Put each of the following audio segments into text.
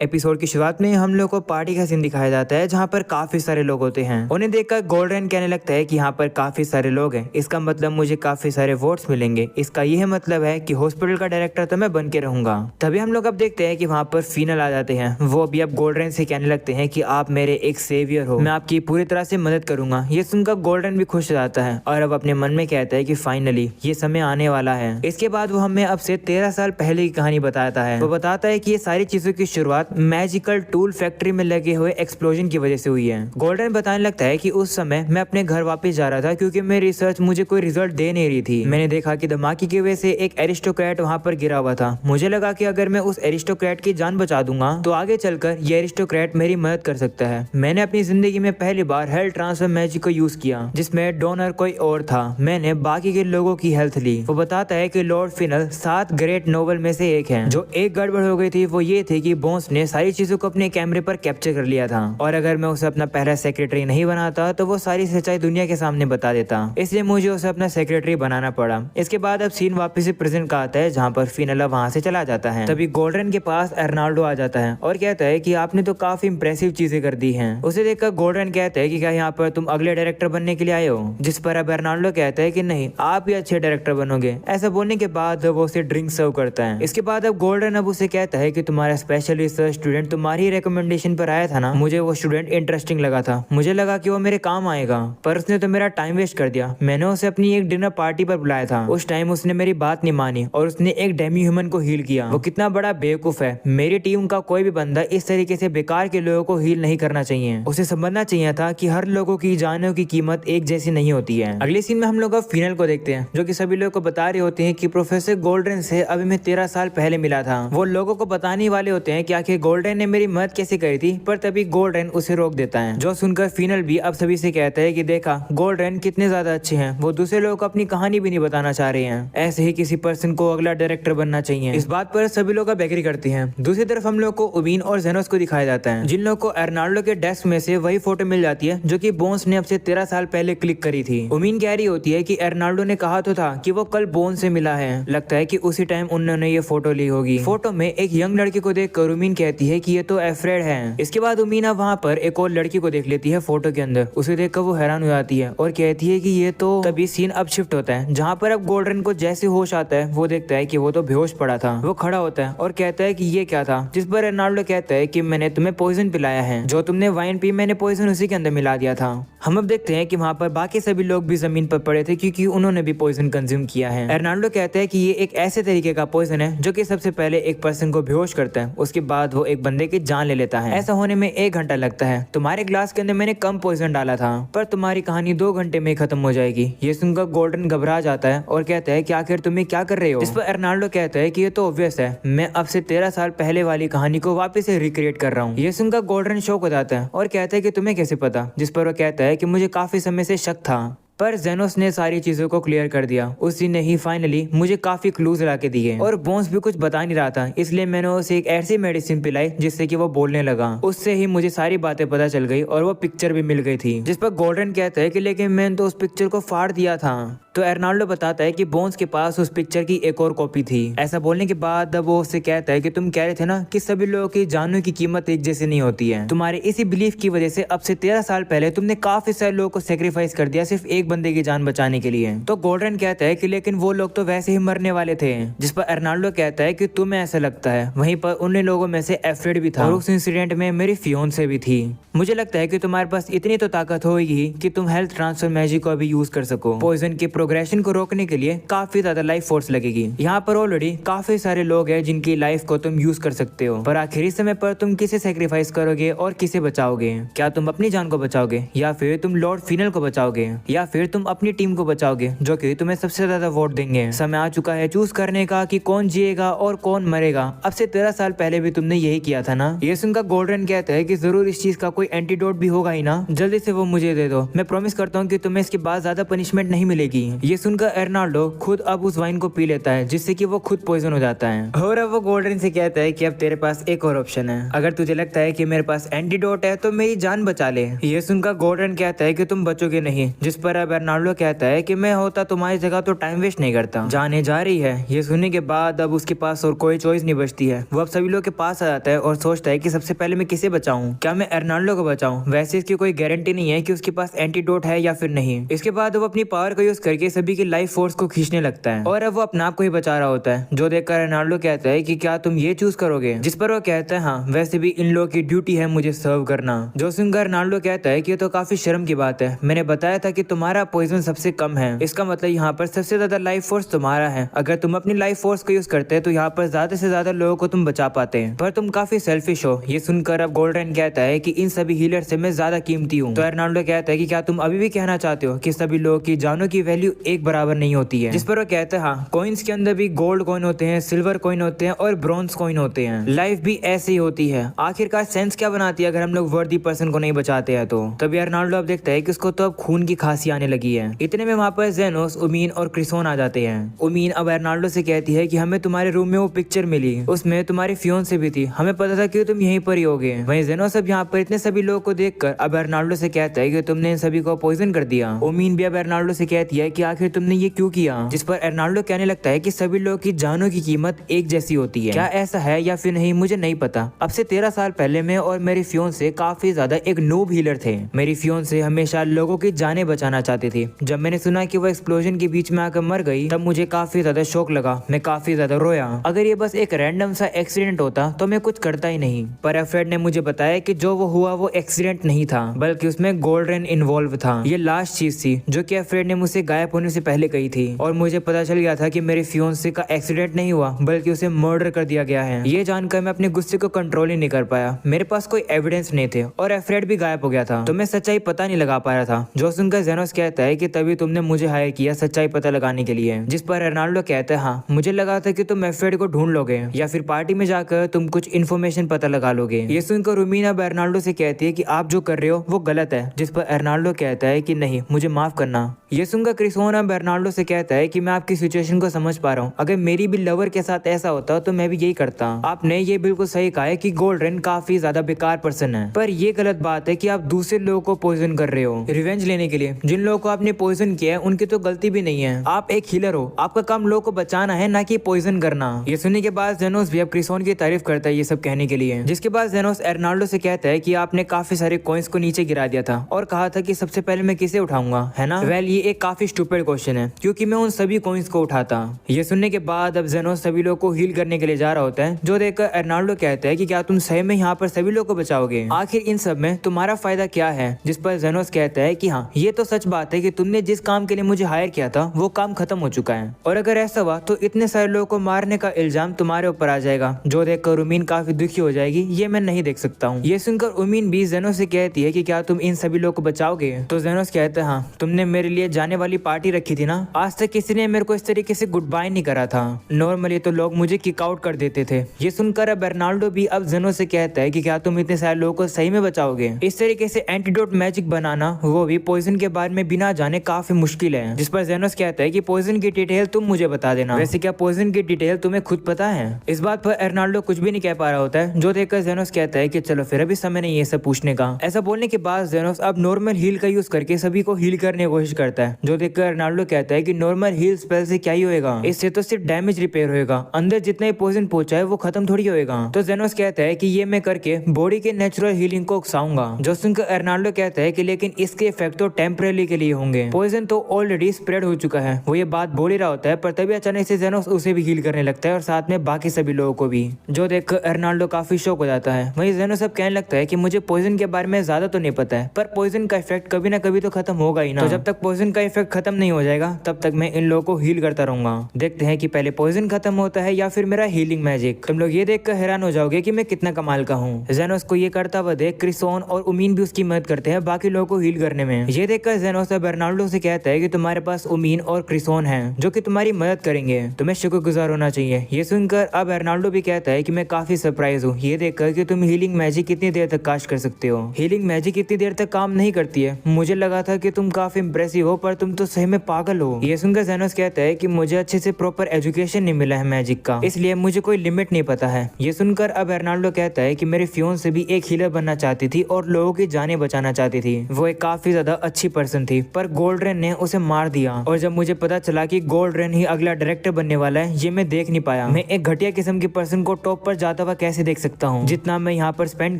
Episode की शुरुआत में हम लोग को पार्टी का सीन दिखाया जाता है जहाँ पर काफी सारे लोग होते हैं। उन्हें देखकर गोल्डन कहने लगता है कि यहाँ पर काफी सारे लोग हैं, इसका मतलब मुझे काफी सारे वोट्स मिलेंगे। इसका यह मतलब है कि हॉस्पिटल का डायरेक्टर तो मैं बन के रहूंगा। तभी हम लोग अब देखते हैं कि वहाँ पर फीनल आ जाते हैं। वो भी अब गोल्डन से कहने लगते हैं कि आप मेरे एक सेवियर हो, मैं आपकी पूरी तरह से मदद करूंगा। ये सुनकर गोल्डन भी खुश हो जाता है और अब अपने मन में कहता है कि फाइनली ये समय आने वाला है। इसके बाद वो हमें अब से 13 साल पहले की कहानी बताता है। वो बताता है कि ये सारी चीजों की शुरुआत मैजिकल टूल फैक्ट्री में लगे हुए एक्सप्लोजन की वजह से हुई है। गोल्डन बताने लगता है कि उस समय मैं अपने घर वापस जा रहा था क्योंकि मेरी रिसर्च मुझे कोई रिजल्ट दे नहीं रही थी। मैंने देखा कि धमाके की वजह से एक एरिस्टोक्रेट वहाँ पर गिरा हुआ था। मुझे लगा कि अगर मैं उस एरिस्टोक्रेट की जान बचा दूंगा तो आगे चलकर ये एरिस्टोक्रेट मेरी मदद कर सकता है। मैंने अपनी जिंदगी में पहली बार हेल्थ ट्रांसफर मैजिक को यूज किया जिसमें डोनर कोई और था। मैंने बाकी के लोगों की हेल्थ ली। वो बताता है कि लॉर्ड फिनल 7 ग्रेट नोवेल में से एक है। जो एक गड़बड़ हो गई थी वो ये थी कि बोन्स ने सारी चीजों को अपने कैमरे पर कैप्चर कर लिया था और अगर मैं उसे अपना पहला सेक्रेटरी नहीं बनाता तो वो सारी सच्चाई दुनिया के सामने बता देता। इसलिए मुझे उसे अपना सेक्रेटरी बनाना पड़ा। इसके बाद अब सीन वापस से प्रेजेंट का आता है जहाँ पर फिनल वहाँ से चला जाता है। तभी गोल्डन के पास अर्नाल्डो आ जाता है और कहता है कि आपने तो काफी इंप्रेसिव चीजें कर दी हैं। उसे देखकर गोल्डन कहता है कि क्या यहाँ पर तुम अगले डायरेक्टर बनने के लिए आए हो? जिस पर अब अर्नाल्डो कहता है कि नहीं, आप ही अच्छे डायरेक्टर बनोगे। ऐसा बोलने के बाद वो उसे ड्रिंक सर्व करता है। इसके बाद अब गोल्डन अब उसे कहता है कि तुम्हारा स्पेशल रिसर्च स्टूडेंट तुम्हारी रिकमेंडेशन पर आया था ना, मुझे वो स्टूडेंट इंटरेस्टिंग लगा था। मुझे लगा कि वो मेरे काम आएगा, पर उसने तो मेरा टाइम वेस्ट कर दिया। मैंने उसे अपनी एक डिनर पार्टी पर बुलाया था। उस टाइम उसने मेरी बात नहीं मानी और उसने एक डेमी ह्यूमन को हील किया। वो कितना बड़ा बेवकूफ है। मेरी टीम का कोई भी बंदा इस तरीके से बेकार के लोगों को हील नहीं करना चाहिए। उसे समझना चाहिए था कि हर लोगों की जानों की कीमत एक जैसी नहीं होती है। अगले सीन में हम लोग अब फिनल को देखते हैं जो कि सभी लोगों को बता रहे होते हैं कि प्रोफेसर गोल्डन से अभी मैं 13 साल पहले मिला था। वो लोगों को बताने वाले होते हैं कि आखिर गोल्डन ने मेरी मदद कैसे करी थी, पर तभी गोल्डन उसे रोक देता है। जो सुनकर फिनल भी अब सभी से कहता है कि देखा गोल्डन कितने ज्यादा अच्छे हैं, वो दूसरे लोगों को अपनी कहानी भी नहीं बताना चाह रहे हैं। ऐसे ही किसी पर्सन को अगला डायरेक्टर बनना चाहिए। इस बात पर सभी लोग अब एग्री करते हैं। दूसरी तरफ हम लोग को उबीन और जेनोस को दिखाया जाता है जिन लोग को अर्नाल्डो के डेस्क में से वही फोटो मिल जाती है जो कि बोन्स ने अब से 13 साल पहले क्लिक करी थी। उमीन कह रही होती है कि अर्नाल्डो ने कहा तो था कि वो कल बोन्स से मिला है। लगता है कि उसी टाइम उन्होंने ये फोटो ली होगी। फोटो में एक यंग लड़की को देखकर उमीन कहती है कि ये तो एफ्रेड है। इसके बाद उमीना वहाँ पर एक और लड़की को देख लेती है फोटो के अंदर। उसे देखकर वो हैरान हो जाती है और कहती है कि ये तो तभी सीन अब शिफ्ट होता है जहाँ पर अब गोल्डन को जैसे होश आता है वो देखता है कि वो तो बेहोश पड़ा था। वो खड़ा होता है और कहता है कि ये क्या था, जिस पर अर्नाल्डो कहता है कि मैंने तुम्हें पॉइजन पिलाया है, जो तुमने वाइन पी मैंने पॉइजन उसी के अंदर मिला दिया था। हम अब देखते हैं कि वहाँ पर बाकी सभी लोग भी जमीन पर पड़े थे क्योंकि उन्होंने भी पॉइजन कंज्यूम किया है। अर्नाल्डो कहता है कि ये एक ऐसे तरीके का पॉइजन है जो कि सबसे पहले एक पर्सन को बेहोश करता है, उसके बाद वो एक बंदे की जान ले लेता है। ऐसा होने में 1 घंटा लगता है। तुम्हारे ग्लास के अंदर मैंने कम पॉइजन डाला था, पर तुम्हारी कहानी 2 घंटे में खत्म हो जाएगी। ये सुनकर गोल्डन घबरा जाता है और कहता है कि आखिर तुम्हें क्या कर रहे हो? इस पर अर्नाल्डो कहता है कि ये तो ऑब्वियस है, मैं अब से 13 साल पहले वाली कहानी को वापस से रिक्रिएट कर रहा हूँ। ये सुनकर गोल्डन शॉक हो जाता है और कहता है कि तुम्हें कैसे पता? जिस पर वो कहता है कि मुझे काफी समय से शक था, पर जेनोस ने सारी चीजों को क्लियर कर दिया। उसी ने ही फाइनली मुझे काफी क्लूज ला के दिए और बोन्स भी कुछ बता नहीं रहा था, इसलिए मैंने उसे एक ऐसी मेडिसिन पिलाई जिससे कि वो बोलने लगा। उससे ही मुझे सारी बातें पता चल गई और वो पिक्चर भी मिल गई थी। जिस पर गोल्डन कहता है कि लेकिन मैंने तो उस पिक्चर को फाड़ दिया था। तो अर्नाल्डो बताता है कि बोन्स के पास उस पिक्चर की एक और कॉपी थी। ऐसा बोलने के बाद वो उससे कहता है कि तुम कह रहे थे ना कि सभी लोगों की जानों की कीमत एक जैसी नहीं होती है। तुम्हारे इसी बिलीफ की वजह से अब से 13 साल पहले तुमने काफी सारे लोगों को सेक्रीफाइस कर दिया सिर्फ एक बंदे की जान बचाने के लिए। तो गोल्डन कहता है कि लेकिन वो लोग तो वैसे ही मरने वाले थे। जिस पर अर्नाल्डो कहता है कि तुम्हें ऐसा लगता है। वहीं पर उन लोगों में से एफ्रेड भी था और उस इंसिडेंट में मेरी फियोंसे भी थी। मुझे लगता है कि तुम्हारे पास इतनी तो ताकत होगी कि तुम हेल्थ ट्रांसफर मैजिक को अभी यूज कर सको। पॉइजन के प्रोग्रेशन को रोकने के लिए काफी ज्यादा लाइफ फोर्स लगेगी। यहाँ पर ऑलरेडी काफी सारे लोग हैं जिनकी लाइफ को तुम यूज कर सकते हो, पर आखिरी समय पर तुम किसे सेक्रीफाइस करोगे और किसे बचाओगे? क्या तुम अपनी जान को बचाओगे या फिर तुम लॉर्ड फिनल को बचाओगे या फिर तुम अपनी टीम को बचाओगे जो कि तुम्हें सबसे ज्यादा वोट देंगे? समय आ चुका है चूज करने का कि कौन जिएगा और कौन मरेगा। अब से 13 साल पहले भी तुमने यही किया था ना। ये सुनकर गोल्डन कहता है कि जरूर इस चीज का कोई एंटीडोट भी होगा ही ना, जल्दी से वो मुझे दे दो। मैं प्रॉमिस करता हूँ कि तुम्हें इसके बाद ज्यादा पनिशमेंट नहीं मिलेगी। ये सुनकर अर्नाल्डो खुद अब उस वाइन को पी लेता है जिससे कि वो खुद पॉइजन हो जाता है। और अब वो गोल्डन से कहता है कि अब तेरे पास एक और ऑप्शन है, अगर तुझे लगता है कि मेरे पास एंटीडोट है तो मेरी जान बचा ले। ये सुनकर गोल्डन कहता है कि तुम बचोगे नहीं। जिस पर अब एर्नाल्डो कहता है कि मैं होता तुम्हारी जगह तो टाइम वेस्ट नहीं करता। जाने जा रही है। ये सुनने के बाद अब उसके पास और कोई चॉइस नहीं बचती है। वो अब सभी लोग के पास आ जाता है और सोचता है कि सबसे पहले मैं किसे बचाऊं, क्या मैं एर्नाल्डो को बचाऊं। वैसे इसकी कोई गारंटी नहीं है कि उसके पास एंटीडोट है या फिर नहीं। इसके बाद वो अपनी पावर का यूज करके सभी की लाइफ फोर्स को खींचने लगता है और अब वो अपने आप को ही बचा रहा होता है, जो देखकर एर्नाल्डो कहता है कि क्या तुम ये चूज करोगे, जिस पर वो कहता है हाँ, वैसे भी इन लोगों की ड्यूटी है मुझे सर्व करना। जो सुनकर एर्नाल्डो कहता है कि ये तो काफी शर्म की बात है, मैंने बताया था कि तुम्हारा पॉइजन सबसे कम है, इसका मतलब यहाँ पर सबसे ज्यादा लाइफ फोर्स तुम्हारा है। अगर तुम अपनी लाइफ फोर्स को यूज करते तो यहाँ पर ज्यादा से ज्यादा लोगों को तुम बचा पाते हैं, पर तुम काफी सेल्फिश हो। ये सुनकर अब गोल्डन कहता है कि इन सभी हीलर से मैं ज्यादा कीमती हूँ। तो एर्नाल्डो कहता है कि क्या तुम अभी भी कहना चाहते हो कि सभी लोगों की जानों की वैल्यू एक बराबर नहीं होती है, जिस पर वो कहता है हाँ, कॉइन्स के अंदर भी गोल्ड कॉइन होते हैं, सिल्वर कॉइन होते हैं और ब्रॉन्ज कॉइन होते हैं, लाइफ भी ऐसे ही होती है। आखिरकार सेंस क्या बनाती है अगर हम लोग वर्दी पर्सन को नहीं बचाते हैं तो। तभी एर्नाल्डो अब देखता है कि उसको तो अब खून की खांसी आने लगी है। इतने में वहाँ पर जेनोस, उमीन और क्रिसोन आ जाते हैं। उमीन अब एर्नाल्डो से कहती है कि हमें तुम्हारे रूम में वो पिक्चर मिली, उसमें तुम्हारी फियोंसे भी थी, हमें पता था कि तुम यहीं पर ही होगे। वहीं जेनोस अब यहाँ पर इतने सभी लोगों को देखकर अब एर्नाल्डो से कहता है कि तुमने इन सभी को पॉइजन कर दिया। उमीन भी अब एर्नाल्डो से कहती है कि आखिर तुमने ये क्यों किया, जिस पर एर्नाल्डो कहने लगता है कि सभी लोगों की जानों की कीमत एक जैसी होती है। क्या ऐसा है या फिर नहीं मुझे नहीं पता। अब से 13 साल पहले मैं और मेरी फियोंसे काफी ज्यादा एक नूब हीलर थे। मेरी फियोंसे हमेशा लोगों की जानें बचाना चाहती थी। जब मैंने सुना कि वो एक्सप्लोजन के बीच में आकर मर गई तब मुझे काफी ज्यादा शौक लगा, मैं काफी ज्यादा रोया। अगर ये बस एक रैंडम सा एक्सीडेंट होता तो मैं कुछ करता ही नहीं, पर एफ्रेड ने मुझे बताया कि जो वो हुआ वो एक्सीडेंट नहीं था, बल्कि उसमें गोल्डन इन्वॉल्व था। ये लास्ट चीज थी जो कि एफ्रेड ने मुझसे गायब होने से पहले कही थी और मुझे पता चल गया था कि मेरी फियोंसे का एक्सीडेंट नहीं हुआ बल्कि उसे मर्डर कर दिया गया है। ये जानकर मैं अपने गुस्से को कंट्रोल ही नहीं कर पाया। मेरे पास कोई एविडेंस नहीं थे और एफ्रेड भी गायब हो गया था, तो मैं सच्चाई पता नहीं लगा पा रहा था। जो सुनकर जेनोस कहता है कि तभी तुमने मुझे हायर किया सच्चाई पता लगाने के लिए, जिस पर एर्नाल्डो कहता है हाँ, मुझे लगा था कि तुम एफ्रेड को ढूंढ लोगे या फिर पार्टी में जाकर तुम कुछ इन्फॉर्मेशन पता लगा लोगे। ये सुनकर रूमीन अब एर्नाल्डो से कहती है कि आप जो कर रहे हो वो गलत है, जिस पर एर्नाल्डो कहता है कि नहीं, मुझे माफ करना। ये सुनकर क्रिसोन अब एर्नाल्डो से कहता है कि मैं आपकी सिचुएशन को समझ पा रहा हूँ, अगर मेरी भी लवर के साथ ऐसा होता तो मैं भी यही करता। आपने ये बिल्कुल सही कहा है कि गोल्डन काफी ज्यादा बेकार पर्सन है, पर ये गलत बात है कि आप दूसरे लोगों को पॉइजन कर रहे हो रिवेंज लेने के लिए। जिन लोगों को आपने पॉइजन किया है उनकी तो गलती भी नहीं है, आप एक हीलर हो, आपका काम लोगों को बचाना है, ना कि पॉइजन करना। ये सुनने के बाद जेनोस भी अब क्रिसोन की तारीफ करता है ये सब कहने के लिए, जिसके बाद जेनोस एर्नाल्डो से कहता है कि आपने काफी सारे कॉइन्स को नीचे गिरा दिया था और कहा था कि सबसे पहले मैं किसे उठाऊंगा, है ना? वेल, ये एक काफी स्टूपिड क्वेश्चन है क्योंकि मैं उन सभी कॉइन्स को उठाता। ये सुनने के बाद अब जेनोस सभी लोगों को हील करने के लिए जा रहा होता है, जो देखकर एर्नाल्डो कहता है कि क्या तुम सही में यहाँ पर सभी लोगों को बचाओगे, आखिर इन सब में तुम्हारा फायदा क्या है? जिस पर जेनोस कहता है कि हाँ, ये तो सच बात है कि तुमने जिस काम के लिए मुझे हायर किया था वो काम खत्म हो चुका है, और अगर ऐसा हुआ तो इतने सारे लोगों को मारने का इल्जाम तुम्हारे ऊपर आ जाएगा, जो देखकर उमीन काफी दुखी हो जाएगी। ये मैं नहीं देख सकता हूँ। ये सुनकर उमीन भी जेनोस से कहती है कि क्या तुम इन सभी लोगों को बचाओगे? तो जेनोस कहता है हाँ, तुमने मेरे लिए जाने वाली पार्टी रखी थी ना, आज तक किसी ने मेरे को इस तरीके से गुड बाय नहीं करा था। नॉर्मली तो लोग मुझे किक आउट कर देते थे। ये सुनकर अब एर्नाल्डो भी अब जेनोस से कहता है कि क्या तुम इतने सारे लोगों को सही में बचाओगे? इस तरीके से एंटीडोट मैजिक बनाना, वो भी पॉइजन के बारे में बिना जाने, काफी मुश्किल है। जिस पर जेनोस कहता है कि पॉइजन की डिटेल तुम मुझे बता देना। वैसे क्या पॉइजन की डिटेल तुम्हें खुद पता है? इस बात पर एर्नाल्डो कुछ भी नहीं कह पा रहा होता है, जो देखकर जेनोस कहता है कि चलो फिर अभी समय नहीं है सब पूछने का। ऐसा बोलने के बाद जेनोस अब नॉर्मल हील का यूज करके सभी को हील करने की कोशिश करता है, जो देखकर एर्नाल्डो कहता है कि नॉर्मल हील स्पेल से क्या ही होएगा, इससे तो सिर्फ डैमेज रिपेयर होएगा, अंदर जितना ही पॉइजन पहुंचा है वो खत्म थोड़ी होएगा। तो जेनोस कहता है कि ये मैं करके बॉडी के नेचुरल हीलिंग को उकसाऊंगा। जो सुनकर एर्नाल्डो कहता है कि लेकिन इसके इफेक्ट तो टेम्परेरी के लिए होंगे, पॉइजन तो ऑलरेडी स्प्रेड हो चुका है। वो ये बात बोल ही रहा होता है, पर तभी अचानक से जेनोस उसे भी हील करने लगता है और साथ में बाकी सभी लोगों को भी, जो देखकर एर्नाल्डो काफी शॉक हो जाता है। वहीं जेनोस अब कहने लगता है कि मुझे पॉइजन के बारे में ज्यादा तो नहीं पता है, पर पॉइजन का इफेक्ट कभी ना कभी तो खत्म होगा ही ना, तो जब तक पॉइजन का इफेक्ट खत्म नहीं हो जाएगा तब तक मैं इन लोगों को हील करता रहूंगा। देखते हैं कि पहले पॉइजन खत्म होता है या फिर मेरा हीलिंग मैजिक। तुम लोग ये देखकर हैरान हो जाओगे कि मैं कितना कमाल का हूँ। जेनोस को ये करता हुआ देख क्रिसोन और उमीन भी उसकी मदद करते हैं बाकी लोगों को हील करने में। ये देखकर जेनोस अब एर्नाल्डो से कहता है कि तुम्हारे पास उमीन और क्रिसोन हैं जो कि तुम्हारी मदद करेंगे, तुम्हें शुक्रगुजार होना चाहिए। ये सुनकर अब एर्नाल्डो भी कहता है कि मैं काफी सरप्राइज हूँ ये देखकर कि तुम हीलिंग मैजिक कितनी देर तक कास्ट कर सकते हो। हीलिंग मैजिक इतनी देर तक काम नहीं करती है, मुझे लगा था कि तुम काफी इंप्रेसिव हो, पर तुम तो सही में पागल हो। ये सुनकर जेनोस कहता है कि मुझे अच्छे से प्रॉपर एजुकेशन नहीं मिला है मैजिक का, इसलिए मुझे कोई लिमिट नहीं पता है। ये सुनकर अब एर्नाल्डो कहता है कि मेरी फियोंसे भी एक हीलर बनना चाहती थी और लोगों की जानें बचाना चाहती थी, वो एक काफी ज्यादा अच्छी पर्सन थी। थी, पर गोल्डरेन ने उसे मार दिया। और जब मुझे पता चला कि गोल्डरेन ही अगला डायरेक्टर बनने वाला है, ये मैं देख नहीं पाया। मैं एक घटिया किस्म की पर्सन को टॉप पर जाता हुआ कैसे देख सकता हूँ। जितना मैं यहाँ पर स्पेंड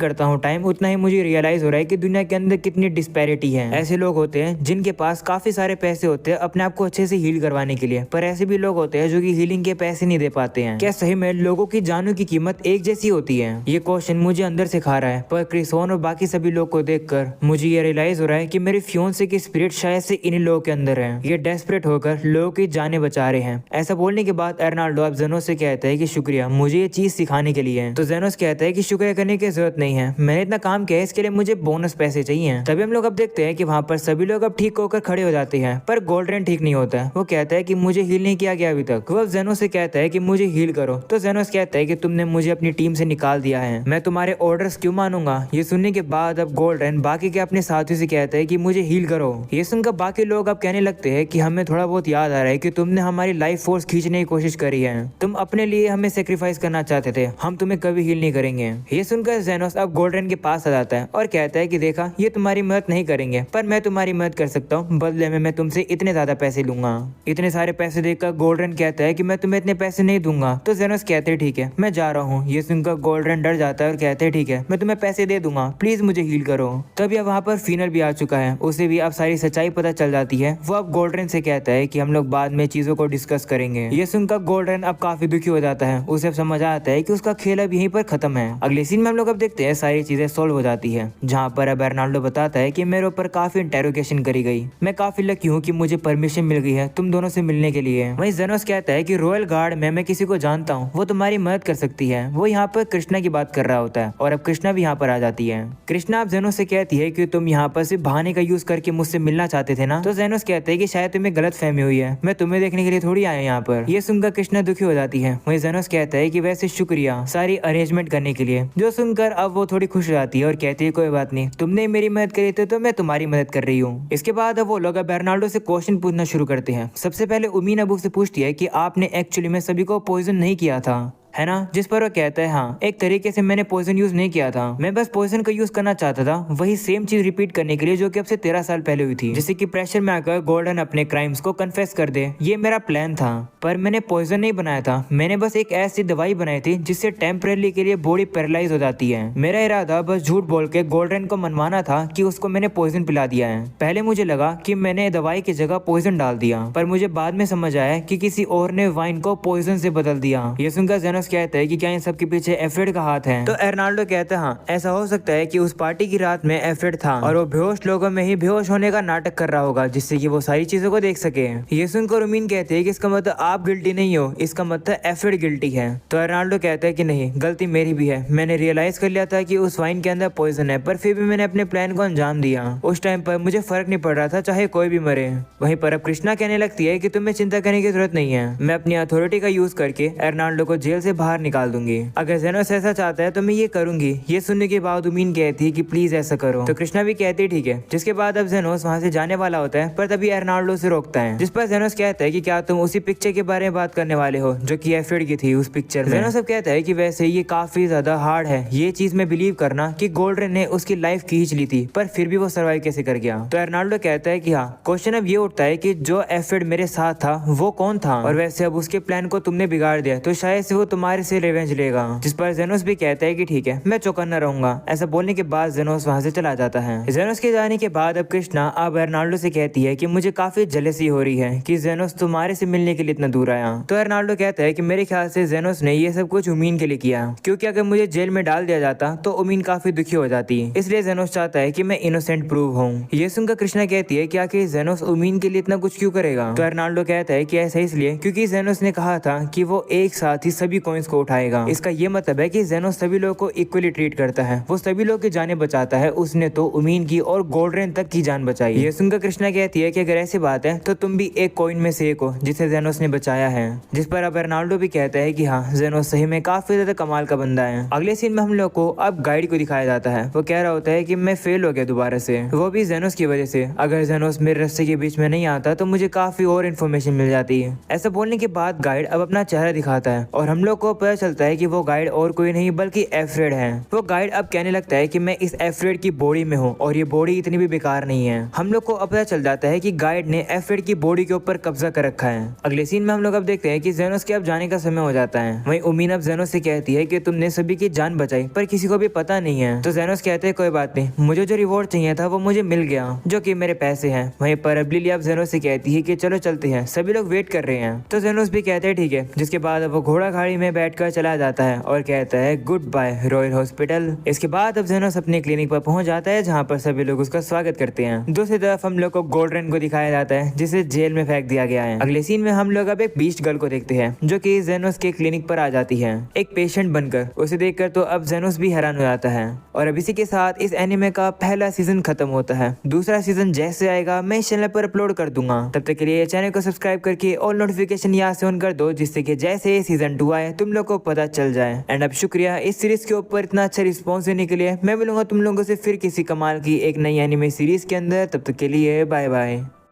करता हूँ टाइम, उतना ही मुझे रियलाइज हो रहा है कि दुनिया के अंदर कितनी डिस्पैरिटी है। ऐसे लोग होते हैं जिनके पास काफी सारे पैसे होते हैं अपने आप को अच्छे से हील करवाने के लिए, पर ऐसे भी लोग होते हैं जो कि हीलिंग के पैसे नहीं दे पाते हैं। क्या सही में लोगों की जानों की कीमत एक जैसी होती है? ये क्वेश्चन मुझे अंदर से खा रहा है, पर क्रिसोन और बाकी सभी लोग को देखकर मुझे ये रियलाइज हो रहा है कि मेरे फियोंसे की स्पिरिट शायद से इन्हीं लोगों के अंदर है। ये डेस्परेट होकर लोगों की जानें बचा रहे हैं। ऐसा बोलने के बाद एर्नाल्डो अब जेनोस से कहता है कि शुक्रिया मुझे ये चीज सिखाने के लिए। तो जेनोस कहता है कि शुक्रिया करने की जरूरत नहीं है, मैंने इतना काम किया है, इसके लिए मुझे बोनस पैसे चाहिए। तभी हम लोग अब देखते हैं कि वहाँ पर सभी लोग अब ठीक होकर खड़े हो जाते हैं, पर गोल्डरेन ठीक नहीं होता है। वो कहता है कि मुझे हील नहीं किया गया अभी तक। वो अब जेनोस से कहता है कि मुझे हील करो। तो जेनोस कहता है कि तुमने मुझे अपनी टीम से निकाल दिया है, मैं तुम्हारे ऑर्डर्स क्यों मानूंगा। ये सुनने के बाद अब गोल्डरेन बाकी के अपने साथियों से कहता है कि मुझे हील करो। ये सुनकर बाकी लोग अब कहने लगते हैं कि हमें थोड़ा बहुत याद आ रहा है कि तुमने हमारी लाइफ फोर्स खींचने की कोशिश करी है, तुम अपने लिए हमें सेक्रीफाइस करना चाहते थे, हम तुम्हें कभी हील नहीं करेंगे। ये सुनकर जेनोस अब गोल्डरेन के पास आ जाता है और कहता है कि देखा, ये तुम्हारी मदद नहीं करेंगे, पर मैं तुम्हारी मदद कर सकता हूँ, बदले में मैं तुमसे इतने ज्यादा पैसे लूंगा। इतने सारे पैसे देखकर गोल्डरेन कहता है कि मैं तुम्हें इतने पैसे नहीं दूंगा। तो जेनोस कहते हैं ठीक है, मैं जा रहा हूँ। ये सुनकर गोल्डरेन डर जाता है और कहते हैं ठीक है, मैं तुम्हें पैसे दे दूंगा, प्लीज मुझे हील करो। तभी अब वहाँ पर फीनल भी आ चुका है, उसे भी अब सारी सच्चाई पता चल जाती है। वो अब गोल्डरेन से कहता है कि हम लोग बाद में चीजों को डिस्कस करेंगे। ये सुनकर गोल्डरेन अब काफी दुखी हो जाता है, उसे अब समझ आता है कि उसका खेल अब यहीं पर खत्म है। अगले सीन में हम लोग अब देखते हैं सारी चीजें सोल्व हो जाती है, जहाँ पर अब एर्नाल्डो बताता है कि मेरे ऊपर काफी इंटेरोगेशन करी गई, मैं काफी लकी हूँ कि मुझे परमिशन मिल गई है तुम दोनों से मिलने के लिए। वहीं जेनोस कहता है कि रॉयल गार्ड में मैं किसी को जानता हूँ, वो तुम्हारी मदद कर सकती है। वो यहाँ पर कृष्णा की बात कर रहा होता है और अब कृष्णा भी यहाँ पर आ जाती है। कृष्णा अब जेनोस से कहती है कि तुम यहाँ पर सिर्फ बहाने का यूज करके मुझसे मिलना चाहते थे ना। तो जेनोस कहते हैं कि शायद तुम्हें गलत फहमी हुई है, मैं तुम्हें देखने के लिए थोड़ी आया यहाँ पर। ये सुनकर कृष्णा दुखी हो जाती है। वहीं जेनोस कहता है कि वैसे शुक्रिया सारी अरेंजमेंट करने के लिए। जो सुनकर अब वो थोड़ी खुश हो जाती है और कहती है कोई बात नहीं, तुमने मेरी मदद करी थी तो मैं तुम्हारी मदद कर रही हूँ। इसके बाद अब वो लोग अब एर्नाल्डो से क्वेश्चन पूछना शुरू करते हैं। सबसे पहले उमीन अबू से पूछती है कि आपने एक्चुअली में सभी को पॉइजन नहीं किया था, है ना। जिस पर वो कहता है हाँ, एक तरीके से मैंने पॉइजन यूज नहीं किया था, मैं बस पॉइजन का यूज करना चाहता था, वही सेम चीज रिपीट करने के लिए जो कि अब से 13 साल पहले हुई थी, जिससे कि प्रेशर में आकर गोल्डन अपने क्राइम्स को कन्फेस कर दे। ये मेरा प्लान था, पर मैंने पॉइजन नहीं बनाया था, मैंने बस एक ऐसी दवाई बनाई थी जिससे टेम्परेरी के लिए बॉडी पैरालाइज हो जाती है। मेरा इरादा बस झूठ बोल के गोल्डन को मनवाना था कि उसको मैंने पॉइजन पिला दिया है। पहले मुझे लगा कि मैंने दवाई की जगह पॉइजन डाल दिया, पर मुझे बाद में समझ आया कि किसी और ने वाइन को पॉइजन से बदल दिया। ये सुनकर जेनोस कहता है कि क्या सबके पीछे एफ्रेड का हाथ है। तो एर्नाल्डो कहता है हाँ, ऐसा हो सकता है कि उस पार्टी की रात में एफ्रेड था और वो बेहोश लोगों में ही बेहोश होने का नाटक कर रहा होगा, जिससे कि वो सारी चीजों को देख सके। ये सुनकर उमीन कहते हैं कि इसका मतलब आप गिल्टी नहीं हो, इसका मतलब एफ्रेड गिल्टी है। तो एर्नाल्डो कहता है कि नहीं, गलती मेरी भी है, मैंने रियलाइज कर लिया था कि उस वाइन के अंदर पॉइजन है, पर फिर भी मैंने अपने प्लान को अंजाम दिया। उस टाइम पर मुझे फर्क नहीं पड़ रहा था चाहे कोई भी मरे। वहीं पर अब कृष्णा कहने लगती है कि तुम्हें चिंता करने की जरूरत नहीं है, मैं अपनी अथॉरिटी का यूज करके एर्नाल्डो को जेल से बाहर निकाल दूंगी। अगर जेनोस ऐसा चाहता है तो मैं ये करूंगी। ये सुनने के बाद उमीन कहती है कि प्लीज ऐसा करो। तो कृष्णा भी कहती है ठीक है। जिसके बाद अब जेनोस वहाँ से जाने वाला होता है, पर तभी एर्नाल्डो से रोकता है, जिस पर जेनोस कहता है कि क्या तुम उसी पिक्चर के बारे में बात करने वाले हो जो कि एफ्रेड की थी उस पिक्चर में। जेनोस अब कहता है कि वैसे ये काफी ज्यादा हार्ड है ये चीज में बिलीव करना कि गोल्डरेन ने उसकी लाइफ खींच ली थी, पर फिर भी वो सर्वाइव कैसे कर गया। तो एर्नाल्डो कहता है कि हाँ, क्वेश्चन अब ये उठता है कि जो एफ्रेड मेरे साथ था वो कौन था, और वैसे अब उसके प्लान को तुमने बिगाड़ दिया तो शायद से वो तुम्हारे से रिवेंज लेगा। जिस पर जेनोस भी कहता है कि ठीक है, मैं चौकन्ना रहूंगा। ऐसा बोलने के बाद जेनोस वहां से चला जाता है। जेनोस के जाने के बाद अब कृष्णा अब एर्नाल्डो से कहती है कि मुझे काफी जेलसी हो रही है कि जेनोस तुम्हारे से मिलने के लिए इतना दूर आया। तो एर्नाल्डो कहता है कि मेरे ख्याल से जेनोस ने ये सब कुछ उमीन के लिए किया, क्योंकि अगर मुझे जेल में डाल दिया जाता तो उमीन काफी दुखी हो जाती, इसलिए जेनोस चाहता है कि मैं इनोसेंट प्रूव हूँ। ये सुनकर कृष्णा कहती है कि आखिर जेनोस उमीन के लिए इतना कुछ क्यों करेगा। तो एर्नाल्डो कहता है कि ऐसा इसलिए क्योंकि जेनोस ने कहा था कि वो एक साथ ही सभी कॉइंस को उठाएगा। इसका ये मतलब है कि जेनोस सभी लोगों को इक्वली ट्रीट करता है, वो सभी लोगों की जानें बचाता है। उसने तो उमीन की और गोल्डरेन तक की जान बचाई। ये सुनकर कृष्णा कहती है कि अगर ऐसी बात है तो तुम भी एक कॉइन में से एक हो जिसे जेनोस ने बचाया है। जिस पर अब एर्नाल्डो भी कहता है कि हाँ, जेनोस सही में काफी ज्यादा कमाल का बंदा है। अगले सीन में हम लोग को अब गाइड को दिखाया जाता है। वो कह रहा होता है कि मैं फेल हो गया दोबारा से, वो भी जेनोस की वजह से। अगर जेनोस मेरे रास्ते के बीच में नहीं आता तो मुझे काफी और इन्फॉर्मेशन मिल जाती है। ऐसा बोलने के बाद गाइड अब अपना चेहरा दिखाता है और हम लोग लोग को पता चलता है कि वो गाइड और कोई नहीं बल्कि एफ्रेड है। वो गाइड अब कहने लगता है कि मैं इस एफ्रेड की बॉडी में हूँ और ये बॉडी इतनी भी बेकार नहीं है। हम लोग को अब पता चल जाता है कि गाइड ने एफ्रेड की बॉडी के ऊपर कब्जा कर रखा है। अगले सीन में हम लोग अब देखते हैं कि जेनोस के अब जाने का समय हो जाता है। वहीं उमीन अब जेनोस से कहती है कि तुमने सभी की जान बचाई पर किसी को भी पता नहीं है। तो जेनोस कहते हैं कोई बात नहीं, मुझे जो रिवॉर्ड चाहिए था वो मुझे मिल गया, जो कि मेरे पैसे हैं। वहीं पर अब लिली अब जेनोस से कहती है कि चलो चलते हैं, सभी लोग वेट कर रहे हैं। तो जेनोस भी कहते हैं ठीक है, जिसके बाद वो घोड़ा गाड़ी में बैठकर चला जाता है और कहता है गुड बाय रॉयल हॉस्पिटल। इसके बाद अब जेनोस अपने क्लिनिक पर पहुंच जाता है जहां पर सभी लोग उसका स्वागत करते हैं। दूसरी तरफ हम लोग को गोल्डन को दिखाया जाता है जिसे जेल में फेंक दिया गया है। अगले सीन में हम लोग अब एक बीस्ट गर्ल को देखते हैं जो कि जेनोस के क्लिनिक पर आ जाती है एक पेशेंट बनकर। उसे देखकर तो अब जेनोस भी हैरान हो जाता है। और अब इसी के साथ इस एनिमे का पहला सीजन खत्म होता है। दूसरा सीजन जैसे आएगा मैं इस चैनल पर अपलोड कर दूंगा। तब तक के लिए चैनल को सब्सक्राइब करके ऑल नोटिफिकेशन यहाँ से ऑन कर दो, जिससे कि जैसे सीजन 2 आए तुम लोग को पता चल जाए। एंड अब शुक्रिया इस सीरीज के ऊपर इतना अच्छा रिस्पॉन्स देने के लिए। मैं मिलूंगा तुम लोगों से फिर किसी कमाल की एक नई एनिमे सीरीज के अंदर। तब तक के लिए बाय बाय।